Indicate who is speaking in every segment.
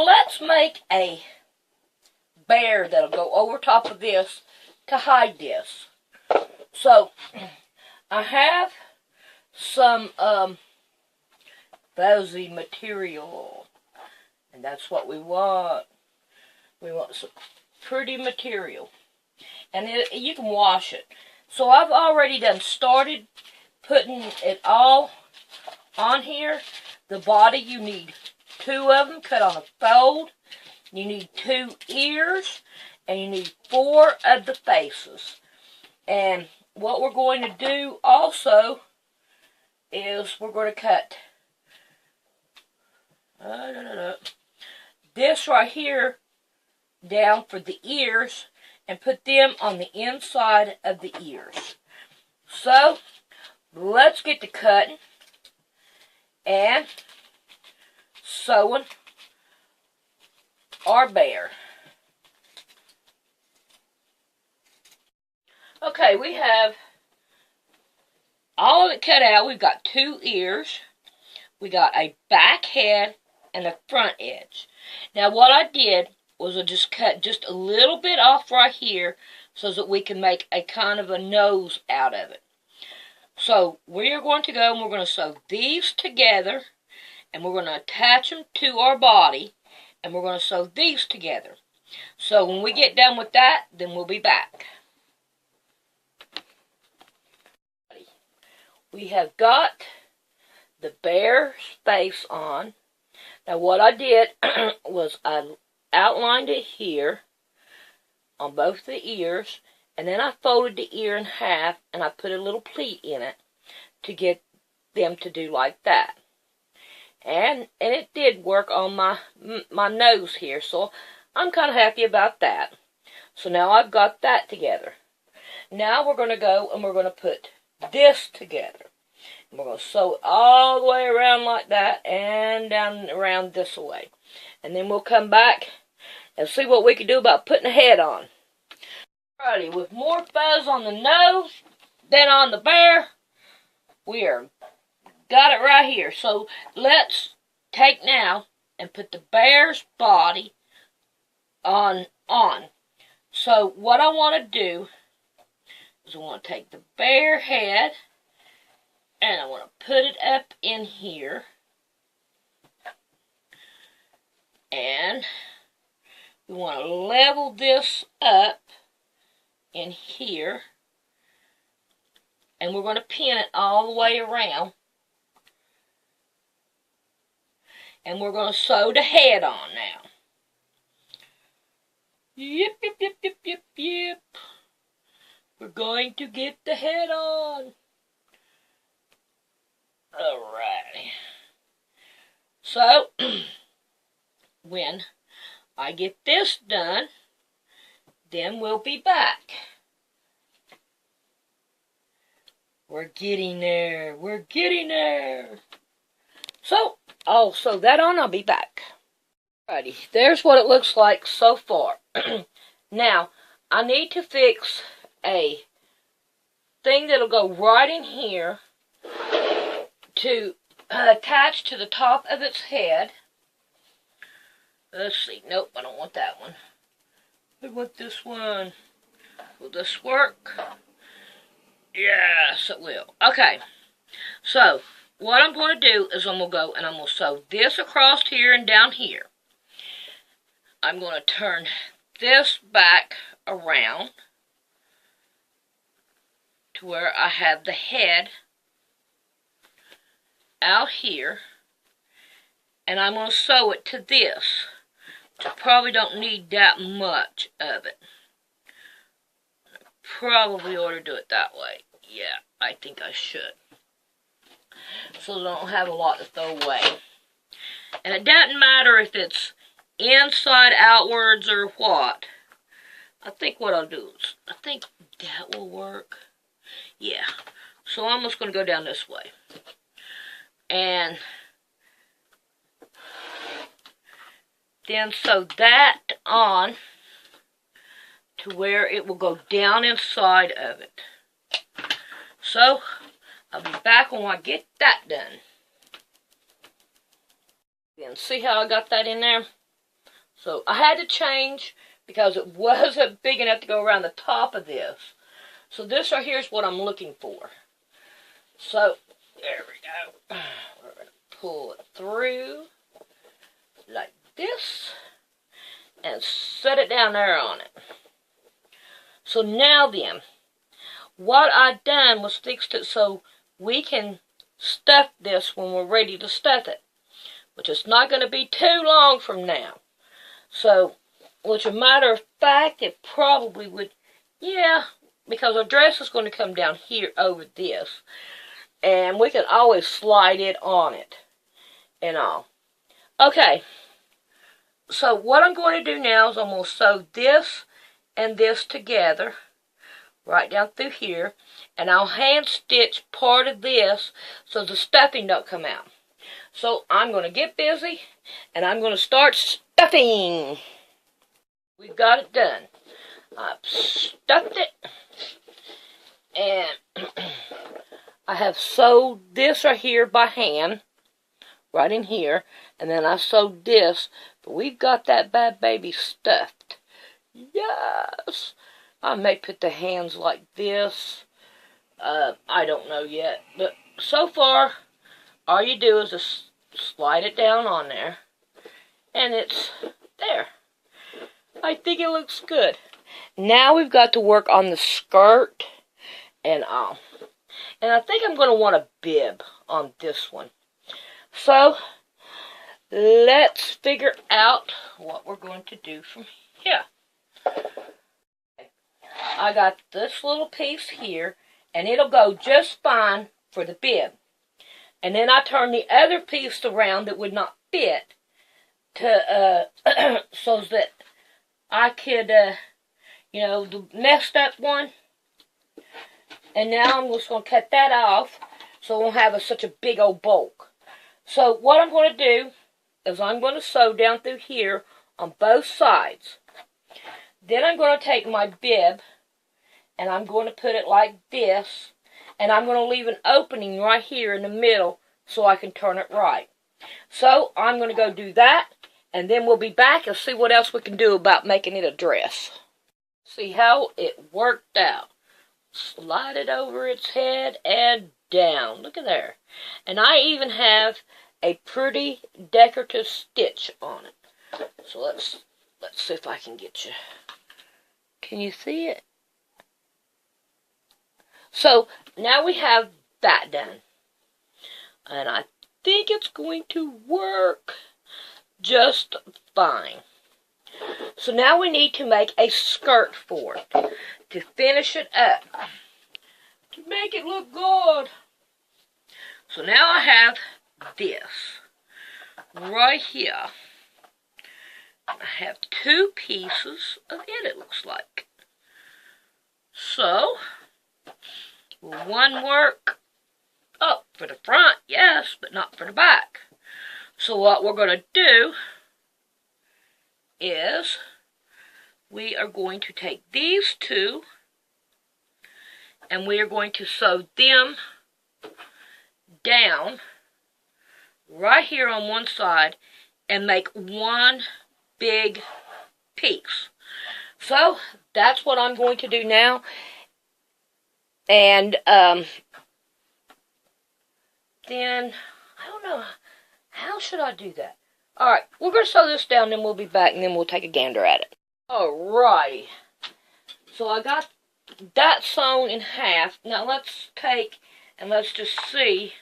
Speaker 1: let's make a bear that'll go over top of this to hide this. So, I have some fuzzy material, and that's what we want. We want some pretty material, and you can wash it. So I've already started putting it all on here. The body, you need 2 of them cut on a fold. You need 2 ears, and you need 4 of the faces. And what we're going to do also is we're going to cut this right here down for the ears and put them on the inside of the ears. So, let's get to cutting and sewing our bear. Okay, we have all of it cut out. We've got 2 ears. We got a back head and a front edge. Now what I did was I just cut just a little bit off right here so that we can make a kind of a nose out of it. So we are going to go and we're going to sew these together, and we're going to attach them to our body, and we're going to sew these together. So when we get done with that, then we'll be back. We have got the bear's face on. Now what I did was I outlined it here on both the ears, and then I folded the ear in half and I put a little pleat in it to get them to do like that. And it did work on my nose here, so I'm kind of happy about that. So now I've got that together. Now we're going to go and we're going to put this together. And we're going to sew it all the way around like that and down around this way. And then we'll come back and see what we can do about putting a head on. Alrighty, with more fuzz on the nose than on the bear, we got it right here. So let's take now and put the bear's body on. So what I want to do is I want to take the bear head and I want to put it up in here. And we want to level this up in here. And we're going to pin it all the way around. And we're going to sew the head on now. Yep, yep, yep, yep, yep, yep. We're going to get the head on. Alright. So, when I get this done, then we'll be back. We're getting there. We're getting there. So, I'll sew that on. I'll be back. Alrighty. There's what it looks like so far. Now, I need to fix a thing that'll go right in here to attach to the top of its head. Let's see. Nope, I don't want that one. I want this one. Will this work? Yes, it will. Okay. So, what I'm going to do is I'm going to go and I'm going to sew this across here and down here. I'm going to turn this back around to where I have the head out here, and I'm going to sew it to this. I probably don't need that much of it. Probably ought to do it that way. Yeah, I think I should. So I don't have a lot to throw away. And it doesn't matter if it's inside outwards or what. I think what I'll do is, I think that will work. Yeah. So I'm just going to go down this way. And then sew that on to where it will go down inside of it. So, I'll be back when I get that done. And see how I got that in there? So I had to change because it wasn't big enough to go around the top of this. So this right here is what I'm looking for. So there we go. We're going to pull it through like this and set it down there on it. So now then, what I done was fixed it so we can stuff this when we're ready to stuff it, which is not going to be too long from now. So, which a matter of fact, it probably would, yeah, because our dress is going to come down here over this, and we can always slide it on it and all. Okay, so what I'm going to do now is I'm going to sew this and this together right down through here, and I'll hand stitch part of this so the stuffing don't come out. So I'm going to get busy and I'm going to start stuffing. We've got it done. I've stuffed it, and I have sewed this right here by hand, right in here, and then I sewed this, but we've got that bad baby stuffed. Yes! I may put the hands like this. I don't know yet, but so far, all you do is just slide it down on there, and it's there. I think it looks good. Now we've got to work on the skirt and all. And I think I'm going to want a bib on this one. So, let's figure out what we're going to do from here. I got this little piece here, and it'll go just fine for the bib. And then I turn the other piece around that would not fit to so that I could, you know, the messed up one. And now I'm just going to cut that off so it won't have such a big old bulk. So what I'm going to do is I'm going to sew down through here on both sides. Then I'm going to take my bib and I'm going to put it like this. And I'm going to leave an opening right here in the middle so I can turn it right. So I'm going to go do that, and then we'll be back and see what else we can do about making it a dress. See how it worked out. Slide it over its head and down. Look at there. And I even have a pretty decorative stitch on it. So let's see if I can get you. Can you see it? So now we have that done. And I think it's going to work just fine. So now we need to make a skirt for it to finish it up, to make it look good. So now I have this right here. I have two pieces of it looks like. So, will one work? Oh, for the front, yes, but not for the back. So what we're going to do is we are going to take these two and we are going to sew them down right here on one side and make one big piece. So that's what I'm going to do now. And then I don't know, how should I do that? Alright, we're going to sew this down, then we'll be back, and then we'll take a gander at it. Alrighty. So I got that sewn in half. Now let's take, and let's just see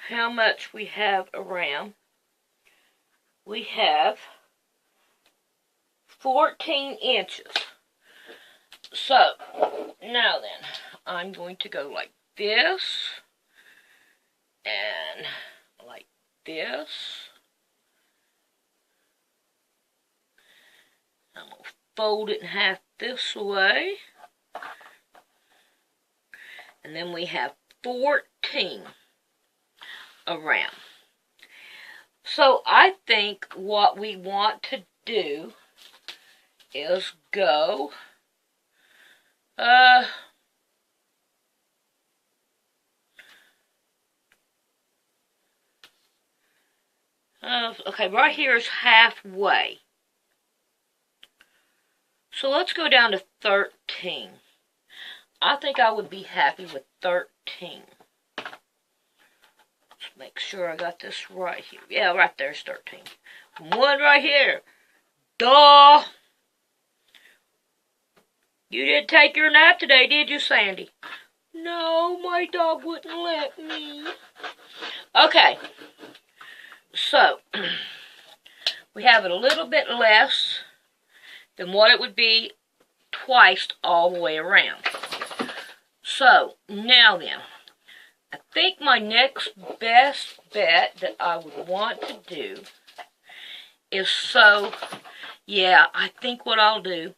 Speaker 1: how much we have around. We have 14 inches. So, now then, I'm going to go like this, and like this. I'm going to fold it in half this way. And then we have 14 around. So I think what we want to do is go Okay, right here is halfway. So let's go down to 13. I think I would be happy with 13. Let's make sure I got this right here. Yeah, right there's 13. One right here. Duh! You didn't take your nap today, did you, Sandy? No, my dog wouldn't let me. Okay. So, we have it a little bit less than what it would be twice all the way around. So, now then, I think my next best bet that I would want to do is sew. Yeah, I think what I'll do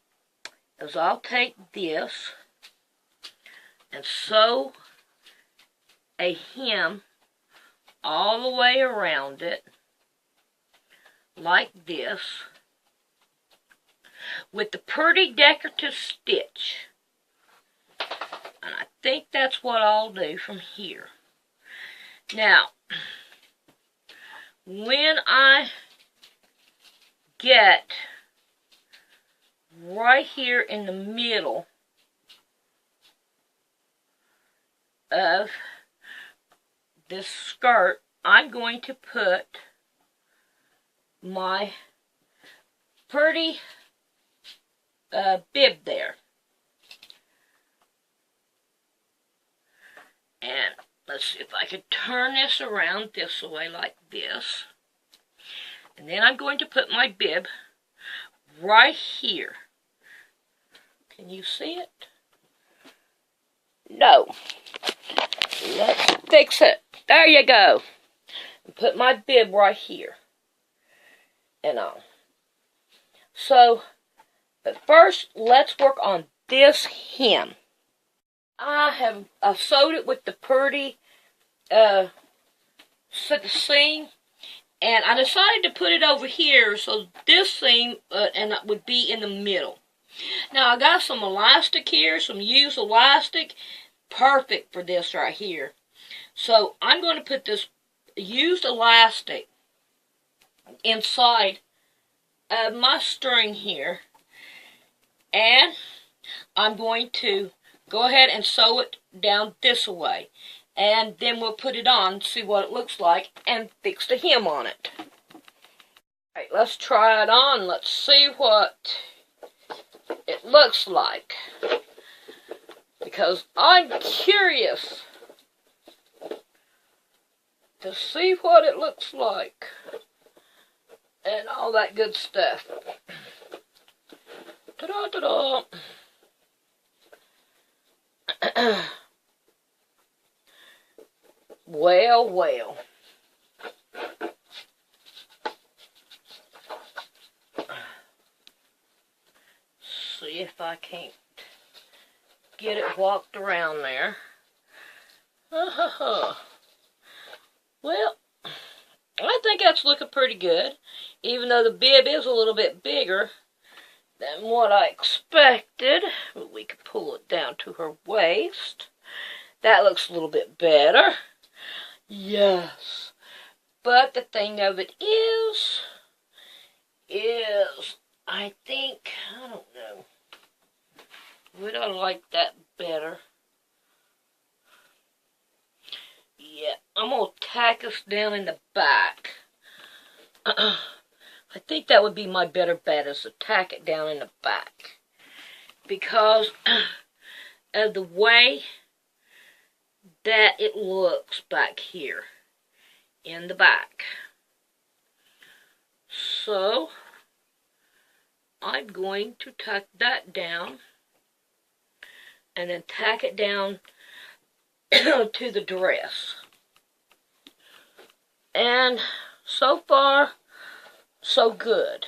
Speaker 1: is I'll take this and sew a hem all the way around it like this with the pretty decorative stitch. And I think that's what I'll do from here. Now, when I get right here in the middle of this skirt, I'm going to put my pretty bib there. And let's see if I can turn this around this way like this. And then I'm going to put my bib right here. Can you see it? No. Let's fix it. There you go. And put my bib right here. And all. So, but first, let's work on this hem. I've sewed it with the pretty seam, and I decided to put it over here so this seam and it would be in the middle. Now I got some elastic here, some used elastic, perfect for this right here. So I'm going to put this used elastic inside of my string here, and I'm going to go ahead and sew it down this way. And then we'll put it on, see what it looks like, and fix the hem on it. Alright, let's try it on. Let's see what it looks like. Because I'm curious to see what it looks like. And all that good stuff. Ta-da-ta-da! Well, well. See if I can't get it walked around there. Well, I think that's looking pretty good, even though the bib is a little bit bigger than what I expected. We could pull it down to her waist. That looks a little bit better. Yes. But the thing of it is I think, I don't know, would I like that better? Yeah, I'm going to tack us down in the back. I think that would be my better bet, is to tack it down in the back. Because of the way that it looks back here in the back. So, I'm going to tack that down and then tack it down to the dress. And so far, so good.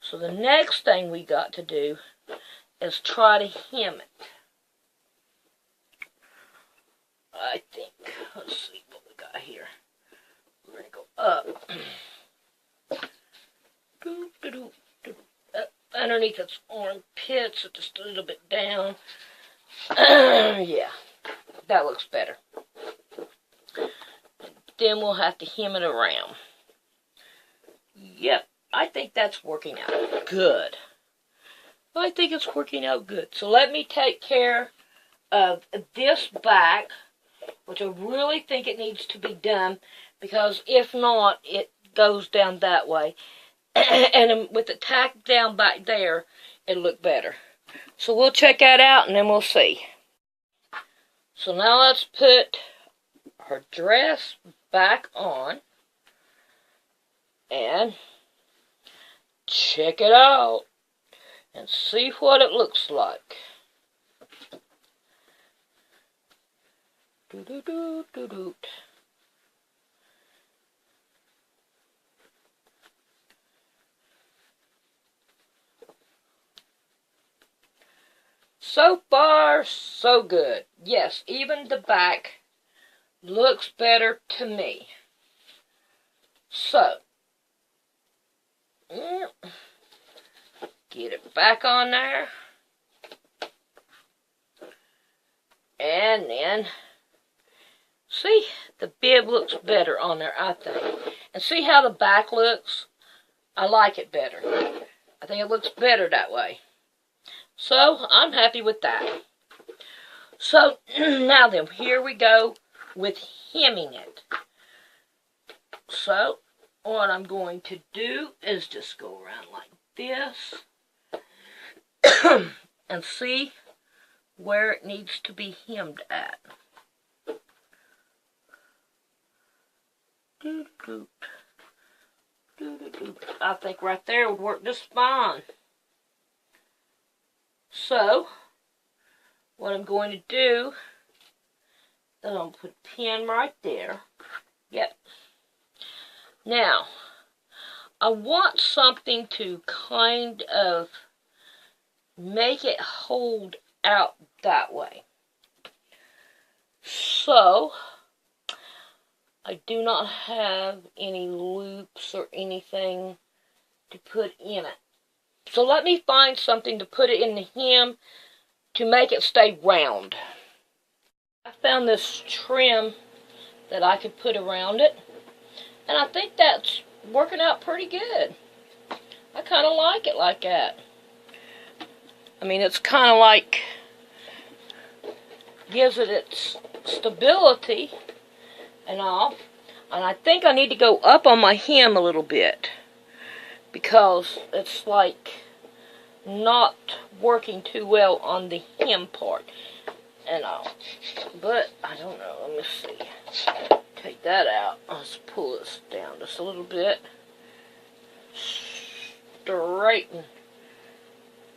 Speaker 1: So the next thing we got to do is try to hem it. I think, let's see what we got here. We're going to go up. Up underneath its armpits, just a little bit down. Yeah, that looks better. Then we'll have to hem it around. yep, I think that's working out good. I think it's working out good. So let me take care of this back, which I really think it needs to be done, because if not, it goes down that way. And with the tack down back there, it'll look better. So we'll check that out, and then we'll see. So now let's put her dress back on and check it out and see what it looks like. Doo-doo-doo-doo-doo. So far, so good. Yes, even the back looks better to me. So, get it back on there. And then, see, the bib looks better on there, I think. And see how the back looks? I like it better. I think it looks better that way. So, I'm happy with that. So, now then, here we go with hemming it. So, what I'm going to do is just go around like this and see where it needs to be hemmed at. I think right there would work just fine. So, what I'm going to do is I'm going to put a pin right there. Yep. Now, I want something to kind of make it hold out that way. So, I do not have any loops or anything to put in it. So let me find something to put it in the hem to make it stay round. I found this trim that I could put around it, and I think that's working out pretty good. I kind of like it like that. I mean, it's kind of like, gives it its stability and all. And I think I need to go up on my hem a little bit, because it's like not working too well on the hem part and all. But I don't know, let me see. Take that out. Let's pull this down just a little bit. Straighten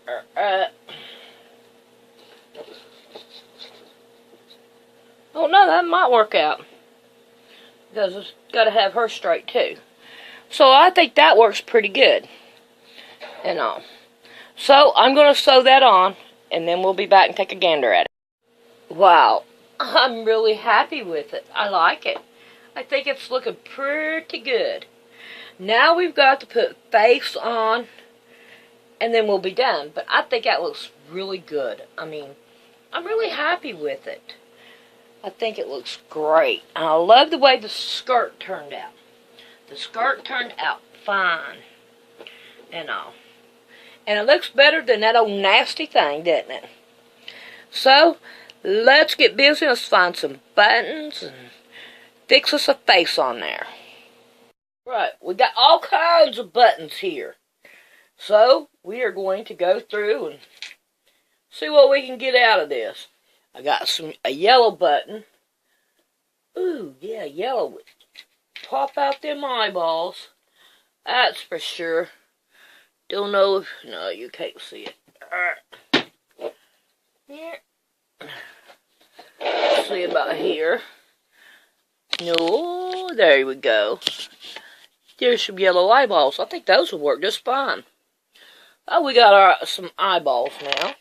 Speaker 1: her up. Oh no, that might work out, because it's got to have her straight too. So I think that works pretty good and all. So I'm going to sew that on, and then we'll be back and take a gander at it. Wow, I'm really happy with it. I like it. I think it's looking pretty good. Now we've got to put face on, and then we'll be done. But I think that looks really good. I mean, I'm really happy with it. I think it looks great. And I love the way the skirt turned out. The skirt turned out fine and all. And it looks better than that old nasty thing, doesn't it? So, let's get busy. Let's find some buttons and fix us a face on there. Right, we got all kinds of buttons here. So, we are going to go through and see what we can get out of this. I got a yellow button. Ooh, yeah, yellow would pop out them eyeballs. That's for sure. Don't know if... No, you can't see it. Here. See about here. No, there we go. There's some yellow eyeballs. I think those will work just fine. Oh, we got some eyeballs now.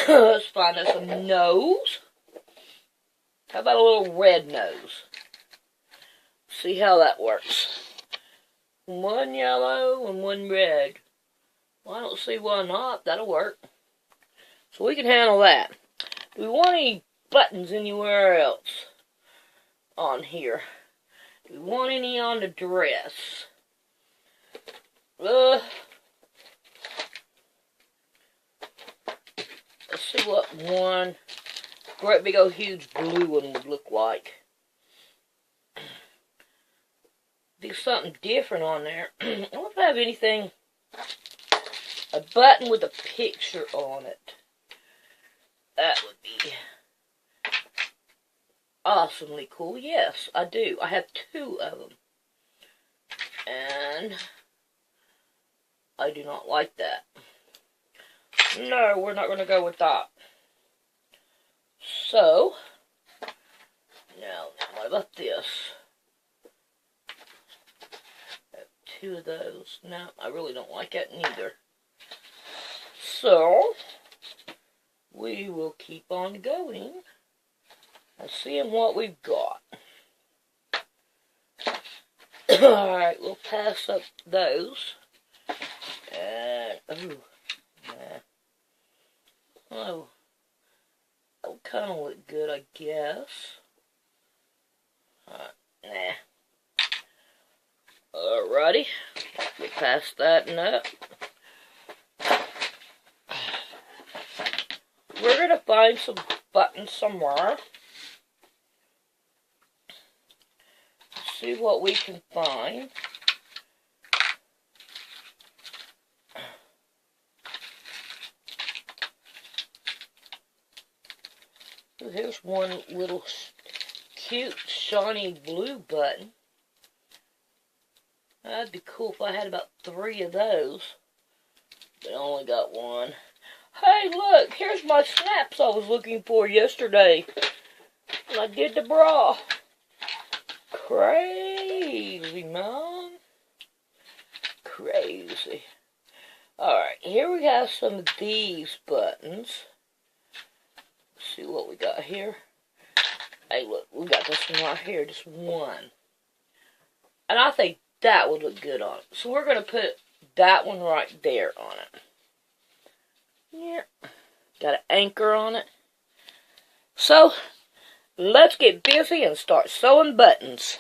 Speaker 1: Let's find us a nose. How about a little red nose? See how that works. One yellow and one red. Well, I don't see why not. That'll work. So we can handle that. Do we want any buttons anywhere else on here? Do we want any on the dress? see what one great big old huge blue one would look like. Do something different on there. I don't know if I have anything, a button with a picture on it. That would be awesomely cool. Yes, I do. I have 2 of them. And I do not like that. No, we're not going to go with that. So, now what about this? I have 2 of those. No, I really don't like that neither. So, we will keep on going and seeing what we've got. Alright, we'll pass up those. And, oh, that would kind of look good, I guess. Nah. Alrighty, we'll pass that up. We're going to find some buttons somewhere. See what we can find. Here's one little cute shiny blue button. That'd be cool if I had about 3 of those. But I only got 1. Hey, look, here's my snaps I was looking for yesterday. And I did the bra. Crazy, man. Crazy. Alright, here we have some of these buttons. Let's see what we got here. Hey, look, we got this one right here, just 1. And I think that would look good on it. So we're going to put that one right there on it. Yeah. Got an anchor on it. So, let's get busy and start sewing buttons.